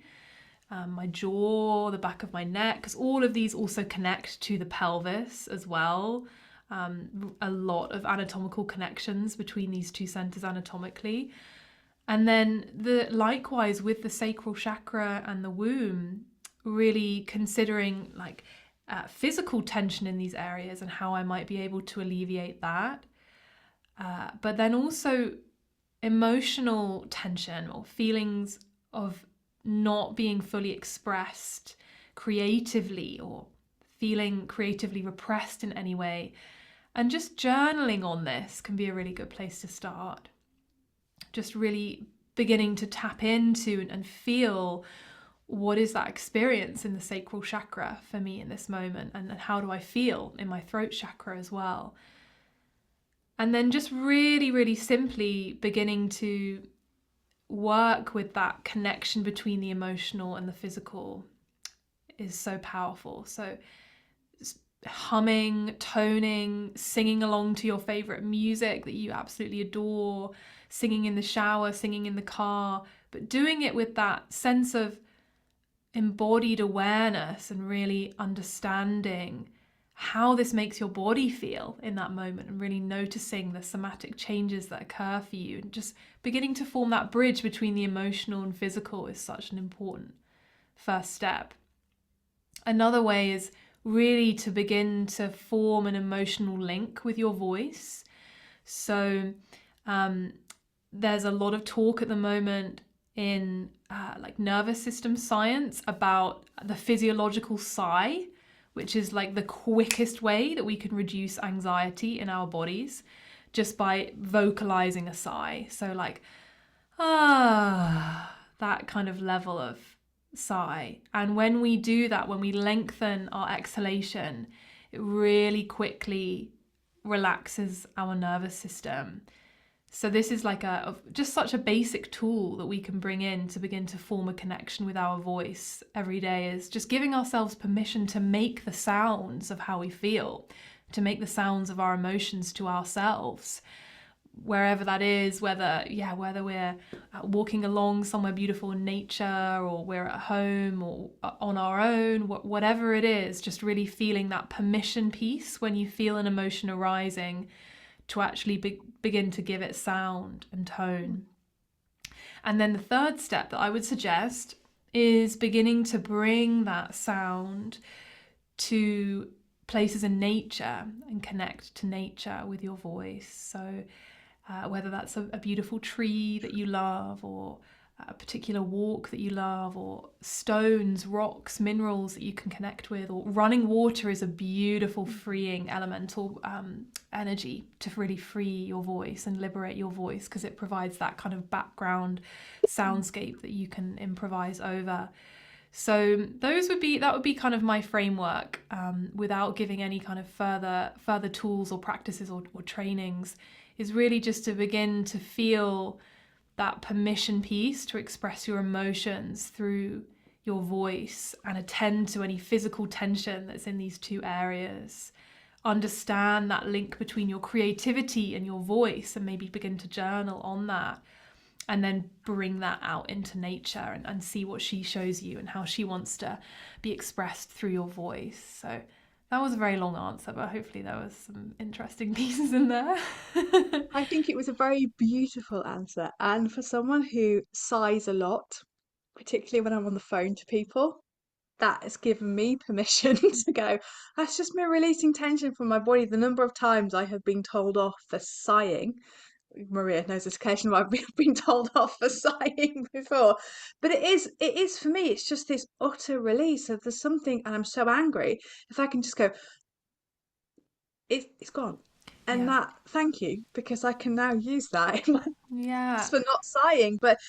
my jaw, the back of my neck, because all of these also connect to the pelvis as well. A lot of anatomical connections between these two centers anatomically. And then likewise with the sacral chakra and the womb, really considering like physical tension in these areas and how I might be able to alleviate that. But then also emotional tension or feelings of not being fully expressed creatively or feeling creatively repressed in any way. And just journaling on this can be a really good place to start. Just really beginning to tap into and feel what is that experience in the sacral chakra for me in this moment, and how do I feel in my throat chakra as well. And then just really, really simply beginning to work with that connection between the emotional and the physical is so powerful. So humming, toning, singing along to your favorite music that you absolutely adore, singing in the shower, singing in the car, but doing it with that sense of embodied awareness and really understanding how this makes your body feel in that moment, and really noticing the somatic changes that occur for you, and just beginning to form that bridge between the emotional and physical is such an important first step. Another way is really to begin to form an emotional link with your voice. So there's a lot of talk at the moment in like nervous system science about the physiological sigh, which is like the quickest way that we can reduce anxiety in our bodies, just by vocalizing a sigh. So like, that kind of level of sigh. And when we do that, when we lengthen our exhalation, it really quickly relaxes our nervous system. So this is like just such a basic tool that we can bring in to begin to form a connection with our voice every day, is just giving ourselves permission to make the sounds of how we feel, to make the sounds of our emotions to ourselves, wherever that is, whether we're walking along somewhere beautiful in nature, or we're at home, or on our own, whatever it is, just really feeling that permission piece when you feel an emotion arising, to actually begin to give it sound and tone. And then the third step that I would suggest is beginning to bring that sound to places in nature and connect to nature with your voice. So whether that's a beautiful tree that you love, or a particular walk that you love, or stones, rocks, minerals that you can connect with, or running water is a beautiful freeing elemental energy to really free your voice and liberate your voice, because it provides that kind of background soundscape that you can improvise over. So that would be kind of my framework, without giving any kind of further tools or practices or trainings, is really just to begin to feel that permission piece to express your emotions through your voice, and attend to any physical tension that's in these two areas. Understand that link between your creativity and your voice, and maybe begin to journal on that, and then bring that out into nature and see what she shows you and how she wants to be expressed through your voice. So that was a very long answer, but hopefully there was some interesting pieces in there. I think it was a very beautiful answer. And for someone who sighs a lot, particularly when I'm on the phone to people, that has given me permission to go, that's just me releasing tension from my body. The number of times I have been told off for sighing. Maria knows this occasion where I've been told off for sighing before. But it is for me, it's just this utter release of there's something, and I'm so angry. If I can just go, it's gone. And Yeah. that, thank you, because I can now use that in my Yeah. for not sighing. But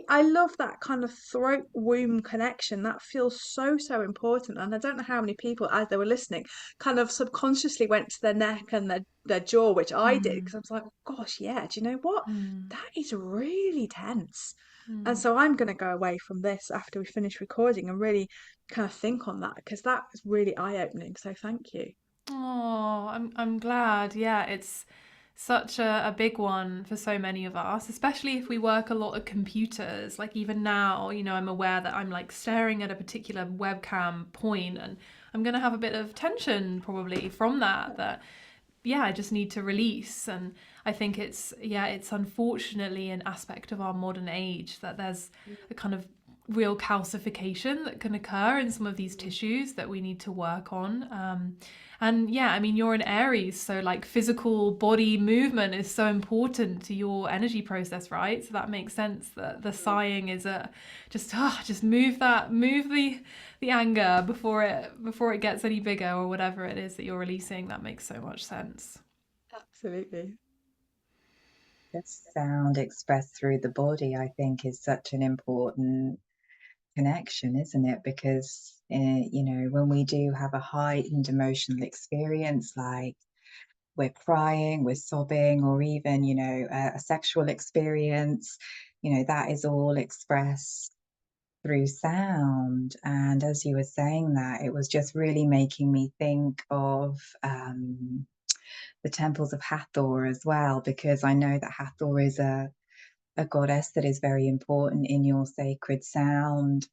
I love that kind of throat womb connection. That feels so, so important. And I don't know how many people, as they were listening, kind of subconsciously went to their neck and their jaw, which I did, Mm. because I was like, oh, gosh, yeah, do you know what? Mm. That is really tense. And Mm. so I'm going to go away from this after we finish recording and really kind of think on that, because that is really eye-opening. So thank you. Oh, I'm glad. Yeah, it's such a big one for so many of us, especially if we work a lot at computers. Like even now, I'm aware that I'm like staring at a particular webcam point and I'm gonna have a bit of tension probably from that yeah, I just need to release. And I think it's unfortunately an aspect of our modern age that there's a kind of real calcification that can occur in some of these tissues that we need to work on. And yeah, I mean, you're an Aries, so like physical body movement is so important to your energy process, right? So that makes sense that the sighing is just move the anger before it gets any bigger or whatever it is that you're releasing. That makes so much sense. Absolutely. The sound expressed through the body, I think, is such an important connection, isn't it? Because, when we do have a heightened emotional experience, like we're crying, we're sobbing, or even, a sexual experience, that is all expressed through sound. And as you were saying that, it was just really making me think of the temples of Hathor as well, because I know that Hathor is a goddess that is very important in your sacred sound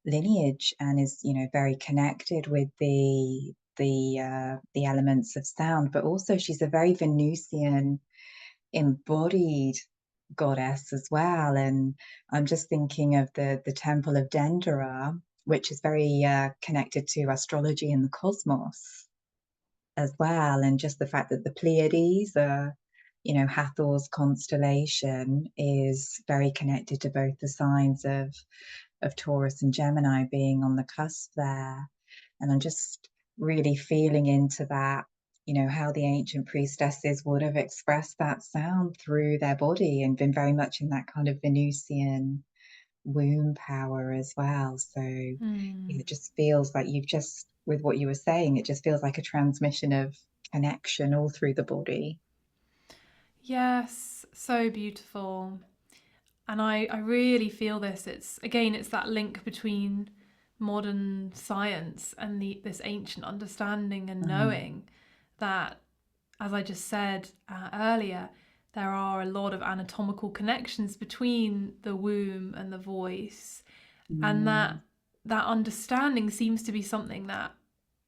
lineage and is, very connected with the elements of sound, but also she's a very Venusian embodied goddess as well. And I'm just thinking of the temple of Dendera, which is very connected to astrology and the cosmos as well. And just the fact that the Pleiades are, Hathor's constellation is very connected to both the signs of Taurus and Gemini being on the cusp there. And I'm just really feeling into that, how the ancient priestesses would have expressed that sound through their body and been very much in that kind of Venusian womb power as well. So Mm. it just feels like with what you were saying, it just feels like a transmission of connection all through the body. Yes, so beautiful. And I really feel this. It's that link between modern science and this ancient understanding and Mm. knowing that, as I just said earlier, there are a lot of anatomical connections between the womb and the voice, and that Mm. that understanding seems to be something that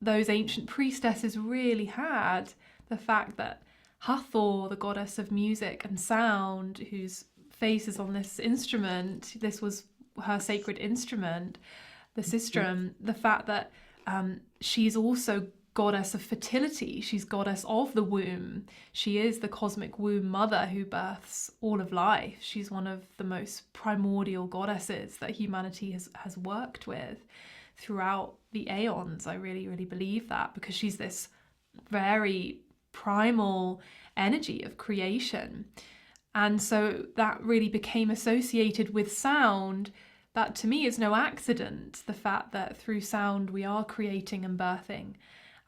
those ancient priestesses really had. The fact that Hathor, the goddess of music and sound, whose face is on this instrument, this was her sacred instrument, the sistrum, the fact that she's also goddess of fertility, she's goddess of the womb, she is the cosmic womb mother who births all of life, she's one of the most primordial goddesses that humanity has worked with throughout the aeons. I really, really believe that, because she's this very primal energy of creation. And so that really became associated with sound. That to me is no accident. The fact that through sound we are creating and birthing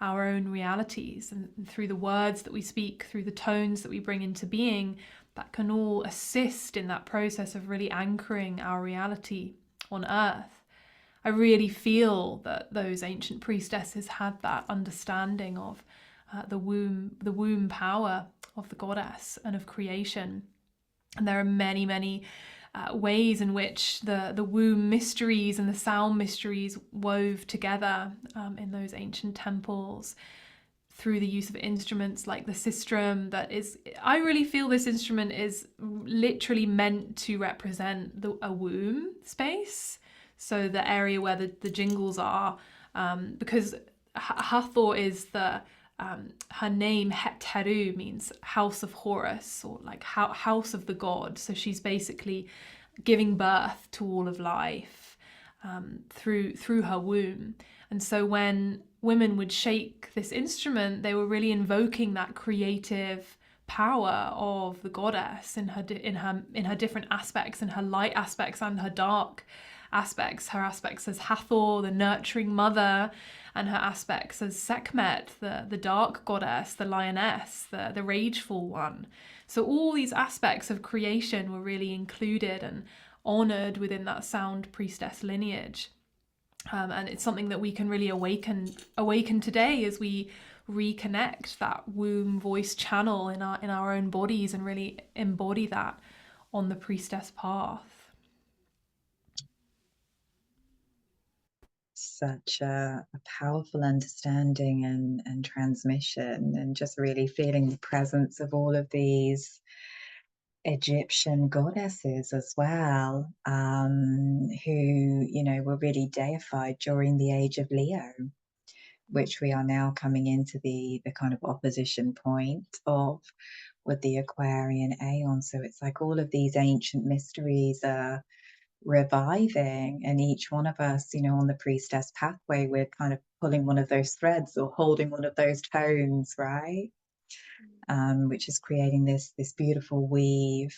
our own realities, and through the words that we speak, through the tones that we bring into being, that can all assist in that process of really anchoring our reality on earth. I really feel that those ancient priestesses had that understanding of the womb power of the goddess and of creation. And there are many, many ways in which the womb mysteries and the sound mysteries wove together in those ancient temples through the use of instruments like the sistrum. I really feel this instrument is literally meant to represent a womb space. So the area where the jingles are, because Hathor is her name Het-Teru means house of Horus, or like house of the god. So she's basically giving birth to all of life through her womb. And so when women would shake this instrument, they were really invoking that creative power of the goddess in her different aspects, in her light aspects and her dark aspects. Her aspects as Hathor, the nurturing mother, and her aspects as Sekhmet, the dark goddess, the lioness, the rageful one. So all these aspects of creation were really included and honored within that sound priestess lineage. And it's something that we can really awaken today as we reconnect that womb voice channel in our own bodies and really embody that on the priestess path. Such a powerful understanding and transmission, and just really feeling the presence of all of these Egyptian goddesses as well, who, were really deified during the age of Leo, which we are now coming into the kind of opposition point of with the Aquarian Aeon. So it's like all of these ancient mysteries are reviving, and each one of us, on the priestess pathway, we're kind of pulling one of those threads or holding one of those tones, right? Which is creating this beautiful weave.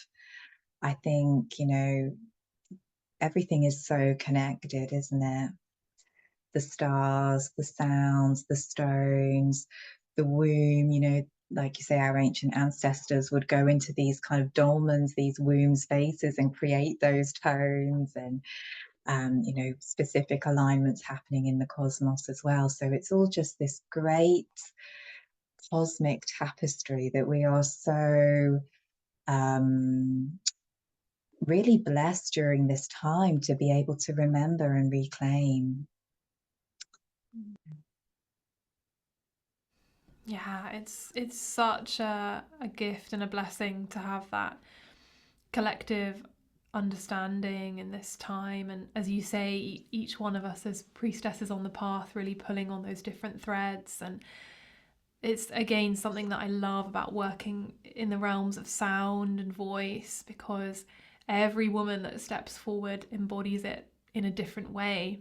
I think, everything is so connected, isn't it? The stars, the sounds, the stones, the womb, like you say, our ancient ancestors would go into these kind of dolmens, these womb spaces, and create those tones, and specific alignments happening in the cosmos as well. So it's all just this great cosmic tapestry that we are so really blessed during this time to be able to remember and reclaim. Yeah, it's such a gift and a blessing to have that collective understanding in this time. And as you say, each one of us as priestesses on the path really pulling on those different threads. And it's again something that I love about working in the realms of sound and voice, because every woman that steps forward embodies it in a different way.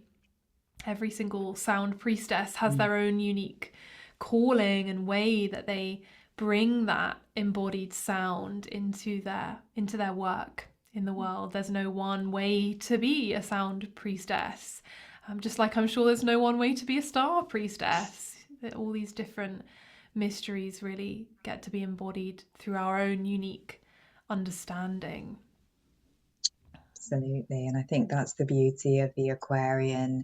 Every single sound priestess has their own unique calling and way that they bring that embodied sound into their work in the world. There's no one way to be a sound priestess, just like I'm sure there's no one way to be a star priestess. All these different mysteries really get to be embodied through our own unique understanding. Absolutely. And I think that's the beauty of the Aquarian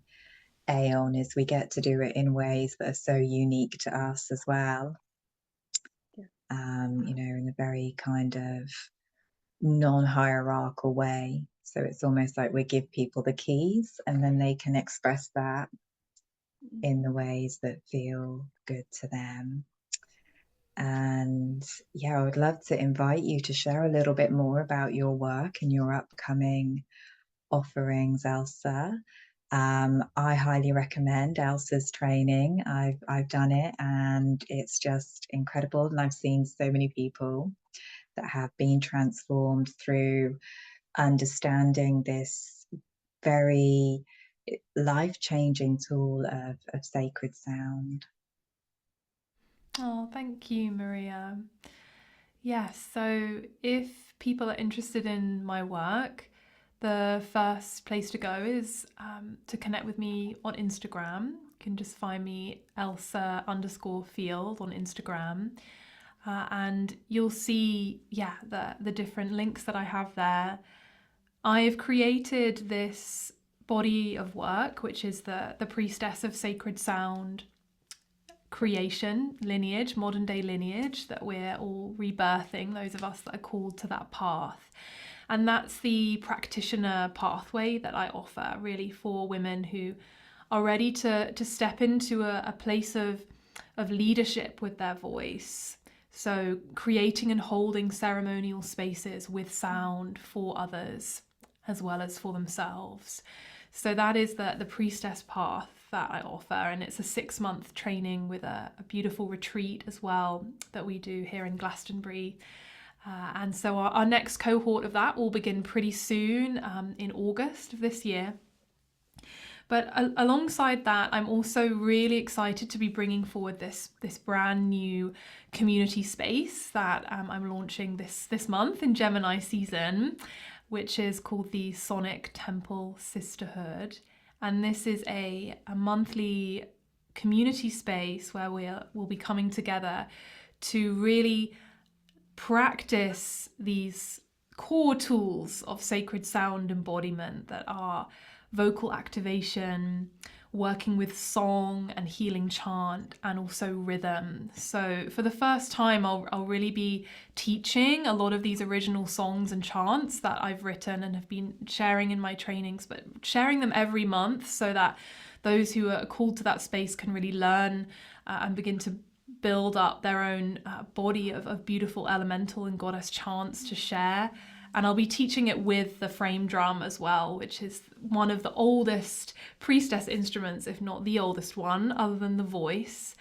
Aeon, is we get to do it in ways that are so unique to us as well. In a very kind of non-hierarchical way. So it's almost like we give people the keys and then they can express that in the ways that feel good to them. And yeah, I would love to invite you to share a little bit more about your work and your upcoming offerings, Elsa. I highly recommend Elsa's training. I've done it and it's just incredible. And I've seen so many people that have been transformed through understanding this very life-changing tool of sacred sound. Oh, thank you, Maria. Yes, so if people are interested in my work, the first place to go is to connect with me on Instagram. You can just find me Elsa_field on Instagram. And you'll see, the different links that I have there. I have created this body of work, which is the Priestess of Sacred Sound creation lineage, modern day lineage that we're all rebirthing, those of us that are called to that path. And that's the practitioner pathway that I offer, really, for women who are ready to step into a place of leadership with their voice. So creating and holding ceremonial spaces with sound for others as well as for themselves. So that is the priestess path that I offer, and it's a 6-month training with a beautiful retreat as well that we do here in Glastonbury. And so our next cohort of that will begin pretty soon, in August of this year. But alongside that, I'm also really excited to be bringing forward this brand new community space that I'm launching this month in Gemini season, which is called the Sonic Temple Sisterhood. And this is a monthly community space where we'll be coming together to really practice these core tools of sacred sound embodiment that are vocal activation, working with song and healing chant, and also rhythm. So for the first time, I'll really be teaching a lot of these original songs and chants that I've written and have been sharing in my trainings, but sharing them every month so that those who are called to that space can really learn and begin to build up their own body of beautiful elemental and goddess chants to share. And I'll be teaching it with the frame drum as well, which is one of the oldest priestess instruments, if not the oldest one, other than the voice,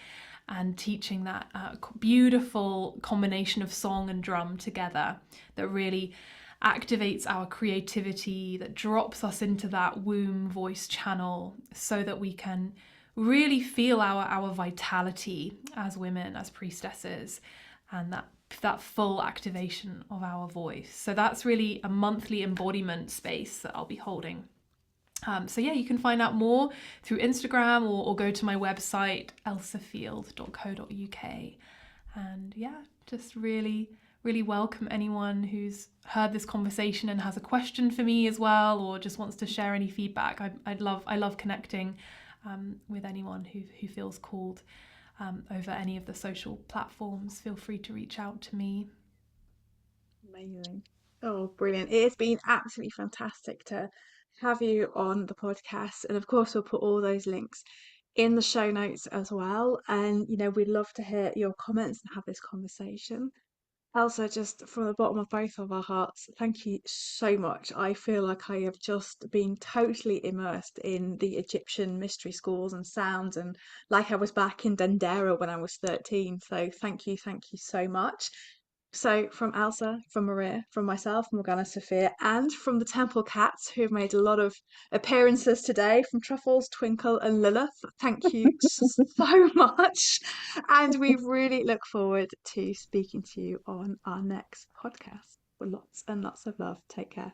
and teaching that beautiful combination of song and drum together that really activates our creativity, that drops us into that womb voice channel so that we can really feel our vitality as women, as priestesses, and that full activation of our voice. So that's really a monthly embodiment space that I'll be holding. So yeah, you can find out more through Instagram or go to my website, elsafield.co.uk. And yeah, just really welcome anyone who's heard this conversation and has a question for me as well, or just wants to share any feedback. I love connecting with anyone who feels called. Over any of the social platforms, feel free to reach out to me. Amazing. Oh, brilliant. It has been absolutely fantastic to have you on the podcast. And of course, we'll put all those links in the show notes as well. And, we'd love to hear your comments and have this conversation. Elsa, just from the bottom of both of our hearts, thank you so much. I feel like I have just been totally immersed in the Egyptian mystery schools and sounds, and like I was back in Dendera when I was 13. So thank you so much. So from Elsa, from Maria, from myself, Morgana Sophia, and from the Temple Cats, who have made a lot of appearances today, from Truffles, Twinkle, and Lilith, thank you so much. And we really look forward to speaking to you on our next podcast. With lots and lots of love. Take care.